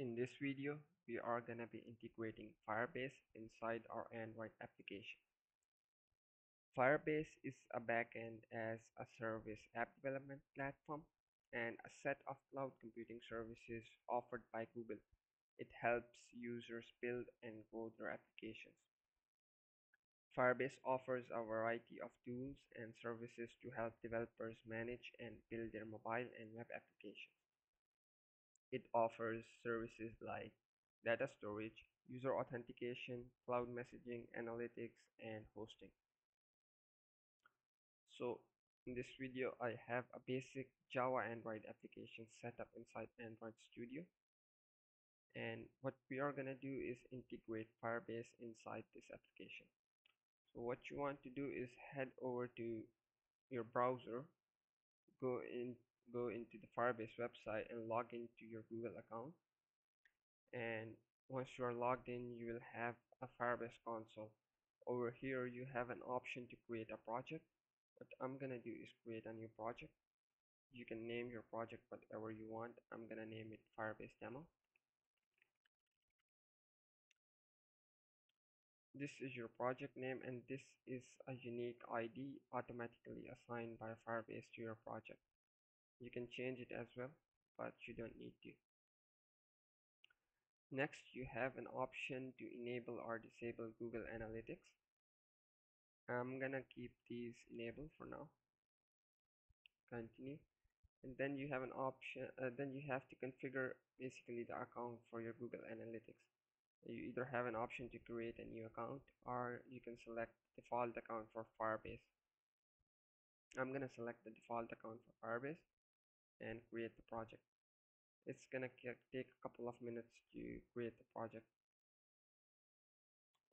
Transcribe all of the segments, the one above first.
In this video, we are going to be integrating Firebase inside our Android application. Firebase is a backend as a service app development platform and a set of cloud computing services offered by Google. It helps users build and grow their applications. Firebase offers a variety of tools and services to help developers manage and build their mobile and web applications. It offers services like data storage, user authentication, cloud messaging, analytics, and hosting. So in this video, I have a basic Java Android application set up inside Android Studio. And what we are going to do is integrate Firebase inside this application. So what you want to do is head over to your browser, go in, go into the Firebase website and log into your Google account. And once you are logged in, you will have a Firebase console. Over here you have an option to create a project. What I'm gonna do is create a new project. You can name your project whatever you want. I'm gonna name it Firebase demo. This is your project name, and this is a unique ID automatically assigned by Firebase to your project. You can change it as well, but you don't need to. Next, you have an option to enable or disable Google Analytics. I'm gonna keep these enabled for now. Continue. And then you have an option, then you have to configure basically the account for your Google Analytics. You either have an option to create a new account, or you can select default account for Firebase. I'm gonna select the default account for Firebase and create the project. It's gonna take a couple of minutes to create the project.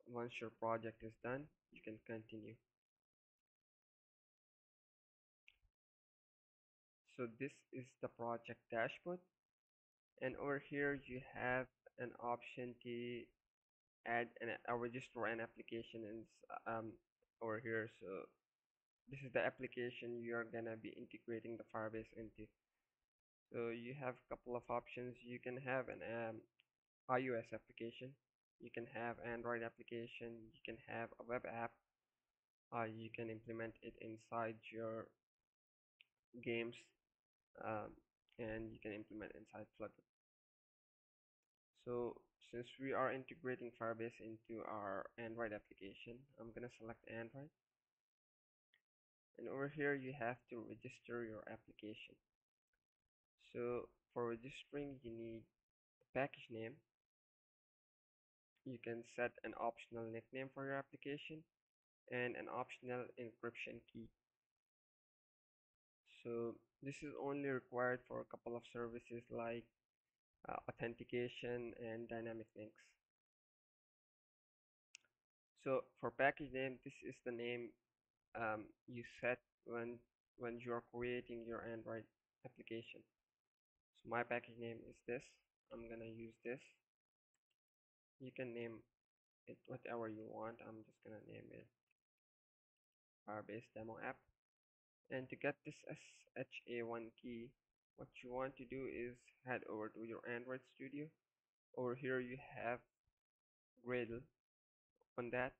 Once your project is done, you can continue. So this is the project dashboard, and over here you have an option to add a register an application over here. So this is the application you are gonna be integrating the Firebase into. So you have a couple of options. You can have an iOS application, you can have Android application, you can have a web app, you can implement it inside your games, um, and you can implement inside plugin. So since we are integrating Firebase into our Android application, I'm gonna select Android, and over here you have to register your application. So for registering, you need a package name. You can set an optional nickname for your application and an optional encryption key. So this is only required for a couple of services like authentication and dynamic links. So for package name, this is the name you set when you are creating your Android application. So my package name is this. I'm gonna use this. You can name it whatever you want. I'm just gonna name it Firebase demo app. And to get this SHA1 key, what you want to do is head over to your Android Studio. Over here you have Gradle. On that,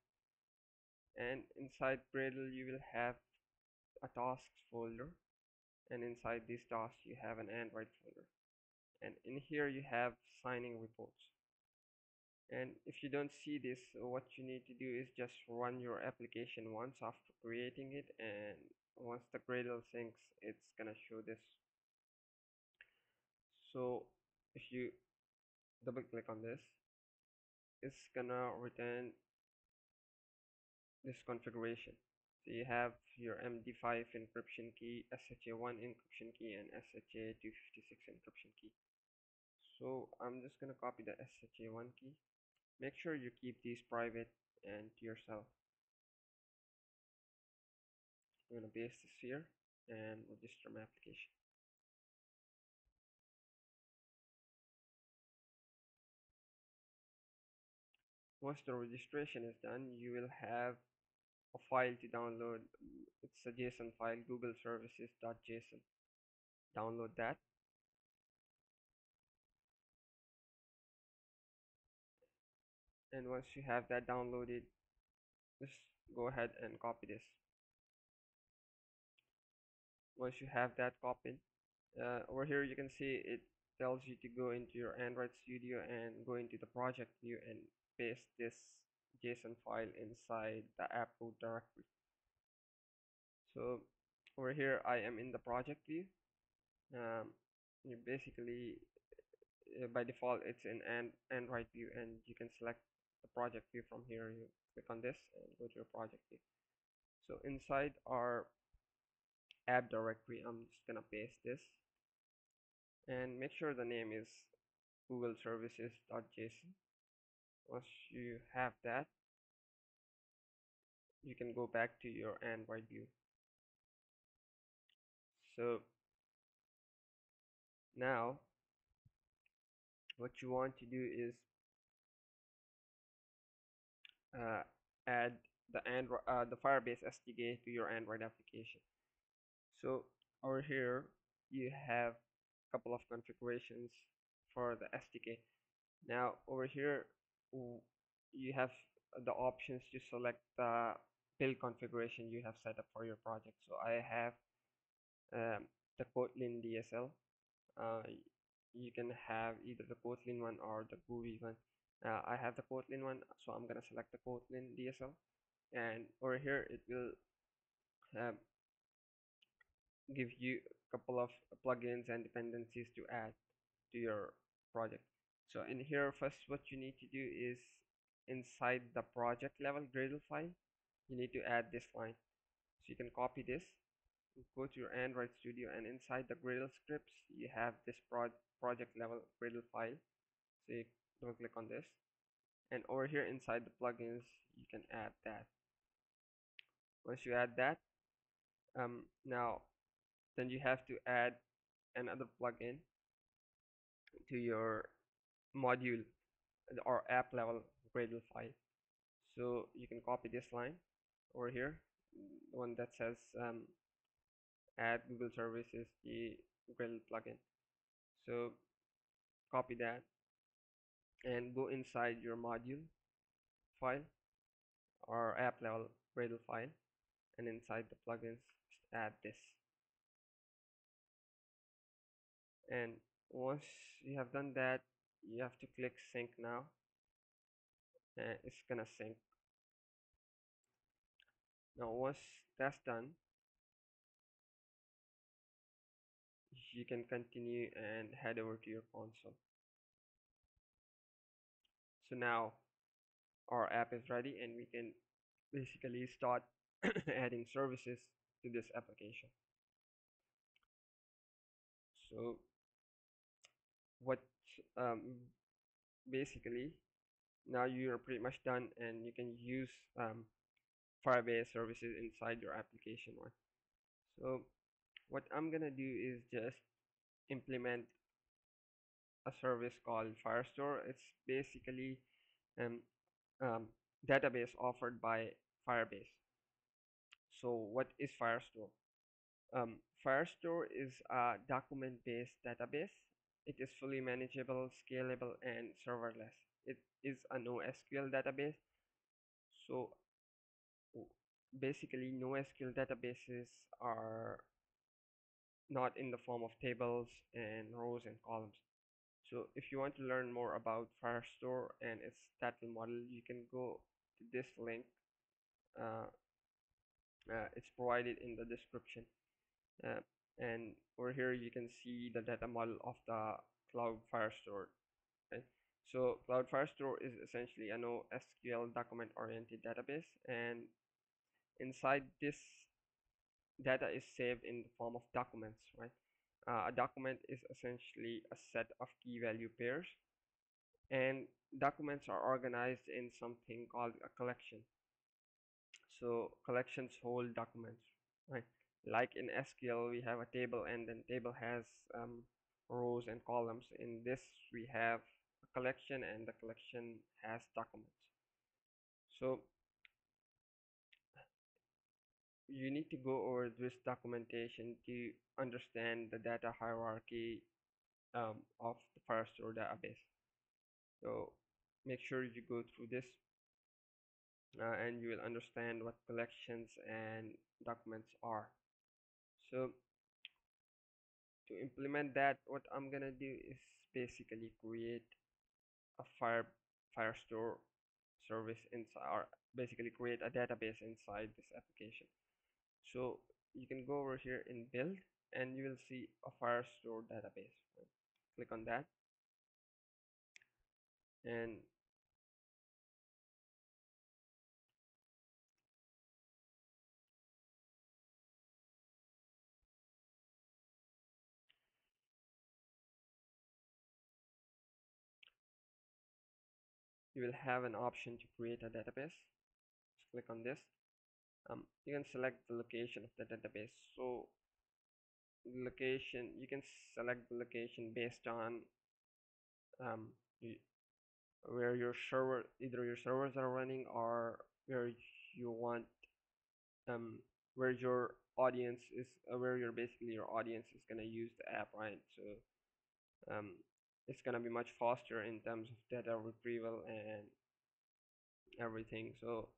and inside Gradle you will have a tasks folder, and inside this task you have an Android folder, and in here you have signing reports. And if you don't see this, what you need to do is just run your application once after creating it, and once the Gradle syncs, it's gonna show this. So if you double click on this, it's gonna return this configuration. So you have your MD5 encryption key, SHA1 encryption key, and SHA256 encryption key. So I'm just gonna copy the SHA1 key. Make sure you keep these private and to yourself. I'm gonna paste this here and register my application. Once the registration is done, you will have a file to download. It's a JSON file, Google services.json. Download that. And once you have that downloaded, just go ahead and copy this. Once you have that copied, over here you can see it tells you to go into your Android Studio and go into the project view and paste this JSON file inside the app root directory. So over here I am in the project view. You basically by default it's in Android view, and you can select the project view from here. You click on this and go to your project view. So inside our app directory, I'm just gonna paste this and make sure the name is Google Services.json. Once you have that, you can go back to your Android view. So now what you want to do is uh, add the Firebase SDK to your Android application. So over here you have a couple of configurations for the SDK. Now over here you have the options to select the build configuration you have set up for your project. So I have the Kotlin DSL. uh, you can have either the Kotlin one or the Groovy one. I have the Kotlin one, so I'm gonna select the Kotlin DSL, and over here it will um, give you a couple of plugins and dependencies to add to your project. So in here, first what you need to do is inside the project level Gradle file, you need to add this line. So you can copy this, go to your Android Studio, and inside the Gradle scripts you have this project level Gradle file. So you double click on this, and over here inside the plugins you can add that. Once you add that, now then you have to add another plugin to your module or app level Gradle file. So you can copy this line over here, the one that says add Google Services the Gradle plugin. So copy that and go inside your module file or app level Gradle file, and inside the plugins just add this. And once you have done that, you have to click sync now, and it's gonna sync. Now once that's done, you can continue and head over to your console. So now our app is ready and we can basically start adding services to this application. So what um, basically now you're pretty much done and you can use Firebase services inside your application one. So what I'm gonna do is just implement a service called Firestore. It's basically um, um, database offered by Firebase. So what is Firestore? Firestore is a document-based database. It is fully manageable, scalable, and serverless. It is a NoSQL database. So basically, NoSQL databases are not in the form of tables and rows and columns. So if you want to learn more about Firestore and its data model, you can go to this link. Uh, it's provided in the description. Uh, and over here you can see the data model of the Cloud Firestore. Okay? So Cloud Firestore is essentially a NoSQL document-oriented database, and inside this data is saved in the form of documents, right? A document is essentially a set of key value pairs, and documents are organized in something called a collection. So collections hold documents, right? Like in SQL, we have a table, and then table has rows and columns. In this, we have a collection, and the collection has documents. So you need to go over this documentation to understand the data hierarchy of the Firestore database. So make sure you go through this, and you will understand what collections and documents are. So to implement that, what I'm gonna do is basically create a Firestore service inside, or basically create a database inside this application. So you can go over here in build, and you will see a Firestore database. Click on that, and you will have an option to create a database. Just click on this. You can select the location of the database. So location, you can select the location based on um, where your server, either your servers are running, or where you want, um, where your audience is, where your basically your audience is gonna use the app, right? So it's gonna be much faster in terms of data retrieval and everything. So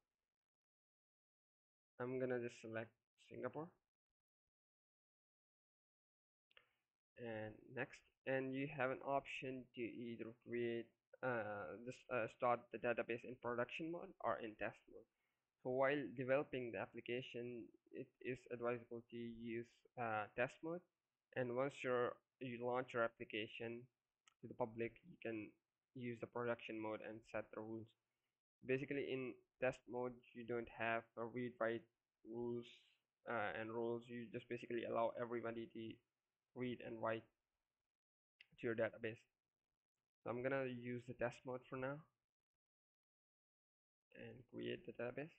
I'm gonna just select Singapore, and next, and you have an option to either create start the database in production mode or in test mode. So while developing the application, it is advisable to use test mode, and once you launch your application to the public, you can use the production mode and set the rules. Basically, in test mode, you don't have a read write rules and rules. You just basically allow everybody to read and write to your database. So I'm gonna use the test mode for now and create the database.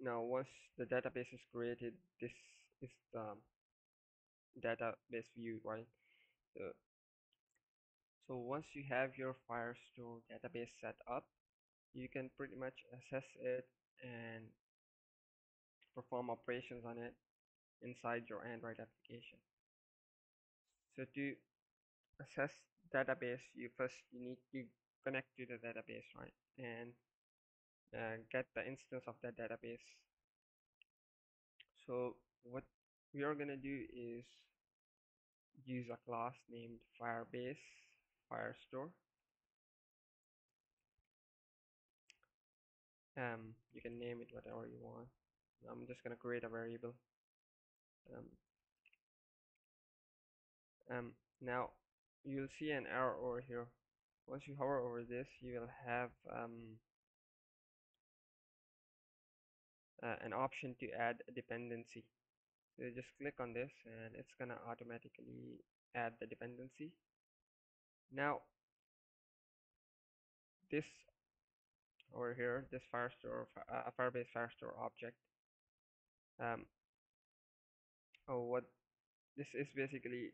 Now, once the database is created, this is the database view, right? So, so once you have your Firestore database set up, you can pretty much access it and perform operations on it inside your Android application. So to access database, you need to connect to the database, right? And get the instance of that database. So what we are gonna do is use a class named Firebase Firestore. You can name it whatever you want. I'm just gonna create a variable. Um, Now you'll see an error over here. Once you hover over this, you will have an option to add a dependency. So you just click on this, and it's gonna automatically add the dependency. Now this over here, this Firebase Firestore object, um, what this is basically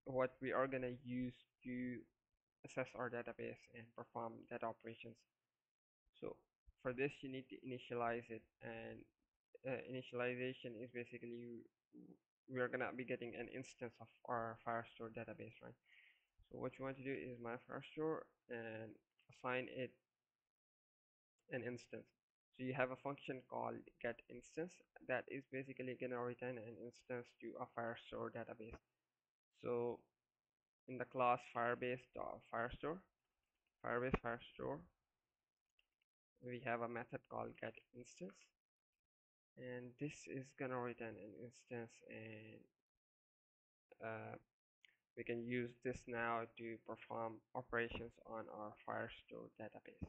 what we are gonna use to access our database and perform data operations. So for this, you need to initialize it, and initialization is basically we are gonna be getting an instance of our Firestore database, right? So what you want to do is my Firestore and assign it an instance. So you have a function called get instance that is basically gonna return an instance to a Firestore database. So in the class Firebase Firestore, we have a method called get instance, and this is gonna return an instance, and uh, we can use this now to perform operations on our Firestore database.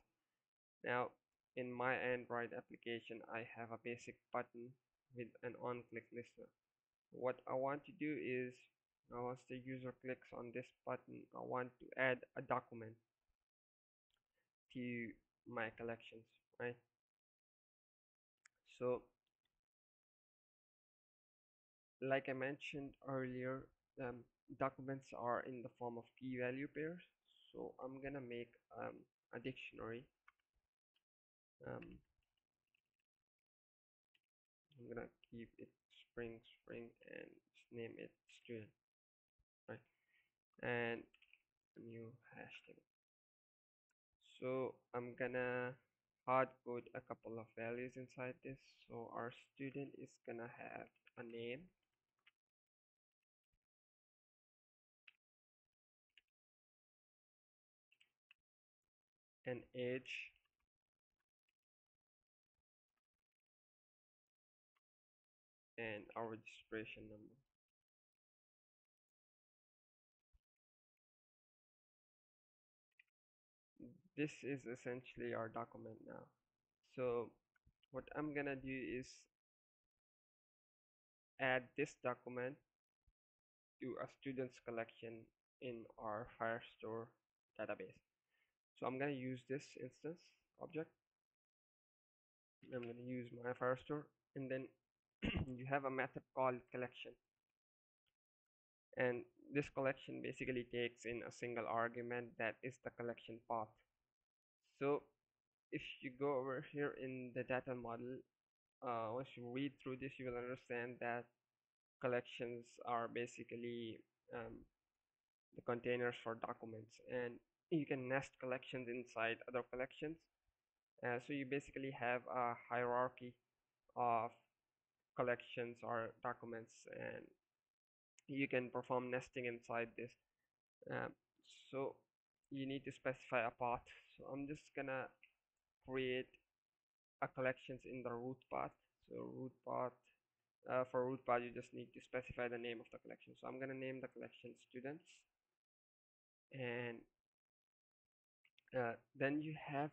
Now in my Android application, I have a basic button with an on-click listener. What I want to do is, once the user clicks on this button, I want to add a document to my collections, right? So like I mentioned earlier, um, documents are in the form of key value pairs. So I'm gonna make a dictionary. Um, I'm gonna keep it string and just name it student, right? And a new hash table. So I'm gonna hard code a couple of values inside this. So our student is gonna have a name, an age, and our registration number. This is essentially our document now. So what I'm gonna do is add this document to a students collection in our Firestore database. So I'm gonna use this instance object. I'm gonna use my Firestore, and then you have a method called collection, and this collection basically takes in a single argument that is the collection path. So if you go over here in the data model, once you read through this, you will understand that collections are basically the containers for documents, and you can nest collections inside other collections. So you basically have a hierarchy of collections or documents, and you can perform nesting inside this. Um, so you need to specify a path. So I'm just gonna create a collections in the root path. So root path, for root path you just need to specify the name of the collection. So I'm gonna name the collection students, and then you have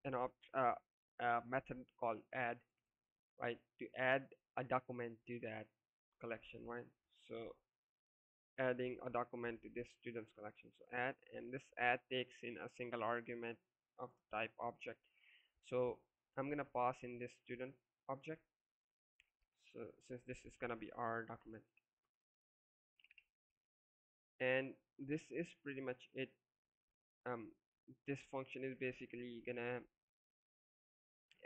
a method called add, right, to add a document to that collection, right? So adding a document to this students collection. So add, and this add takes in a single argument of type object. So I'm gonna pass in this student object. So since this is gonna be our document, and this is pretty much it. Um, this function is basically gonna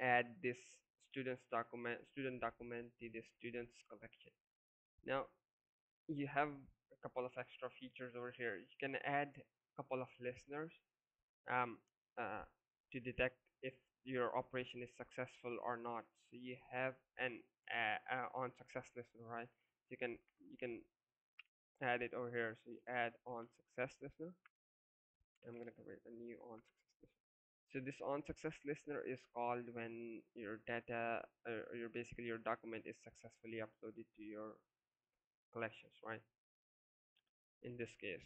add this student document to the students collection. Now you have a couple of extra features over here. You can add a couple of listeners um, uh, to detect if your operation is successful or not. So you have an on success listener, right? You can add it over here. So you add on success listener. I'm gonna create a new on success listener. So this on success listener is called when your data, your basically your document is successfully uploaded to your collections, right? In this case,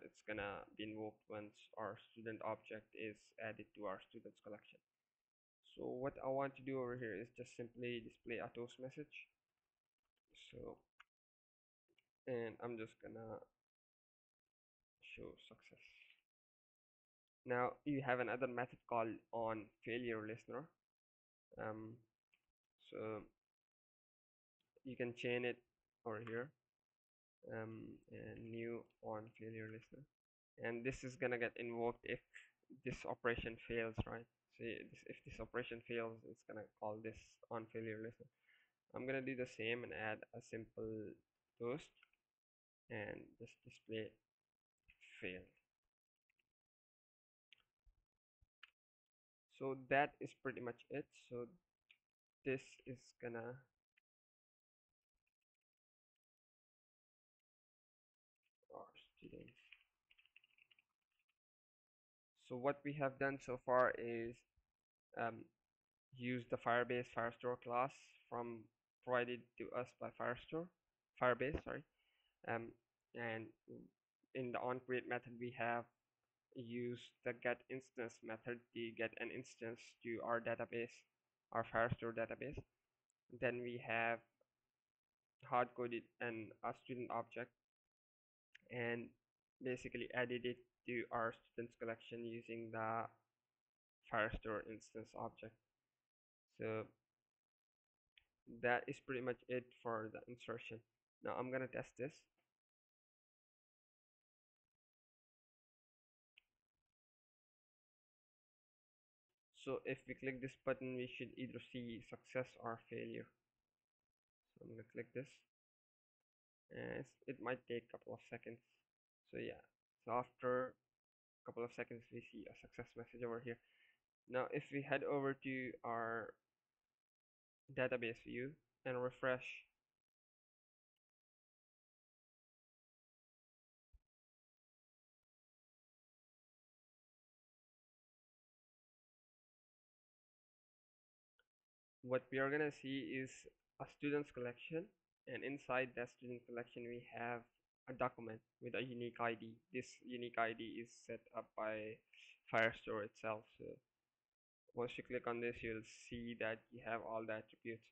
it's gonna be invoked once our student object is added to our students collection. So what I want to do over here is just simply display a toast message. So, and I'm just gonna show success. Now you have another method called on failure listener. Um, so you can chain it over here, and new on failure listener, and this is gonna get invoked if this operation fails, right? So if this operation fails, it's gonna call this on failure listener. I'm gonna do the same and add a simple toast and just display failed. So that is pretty much it. So this is gonna our students. So what we have done so far is um, use the Firebase Firestore class from provided to us by Firebase, sorry. And in the onCreate method, we have used the getInstance method to get an instance to our database, our Firestore database. Then we have hard coded a student object and basically added it to our students collection using the Firestore instance object. So that is pretty much it for the insertion. Now I'm gonna test this. So if we click this button, we should either see success or failure. So I'm gonna click this, and it might take a couple of seconds. So yeah, so after a couple of seconds, we see a success message over here. Now if we head over to our database view and refresh, what we are gonna see is a students collection, and inside that student collection we have a document with a unique ID. This unique ID is set up by Firestore itself. So once you click on this, you'll see that you have all the attributes.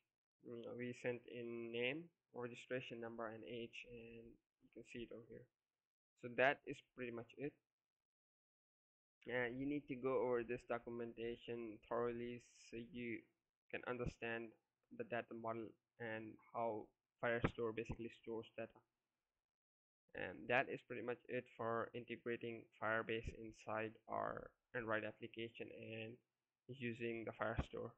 We sent in name, registration number, and age, and you can see it over here. So that is pretty much it. You need to go over this documentation thoroughly so you can understand the data model and how Firestore basically stores data. And that is pretty much it for integrating Firebase inside our Android application and using the Firestore.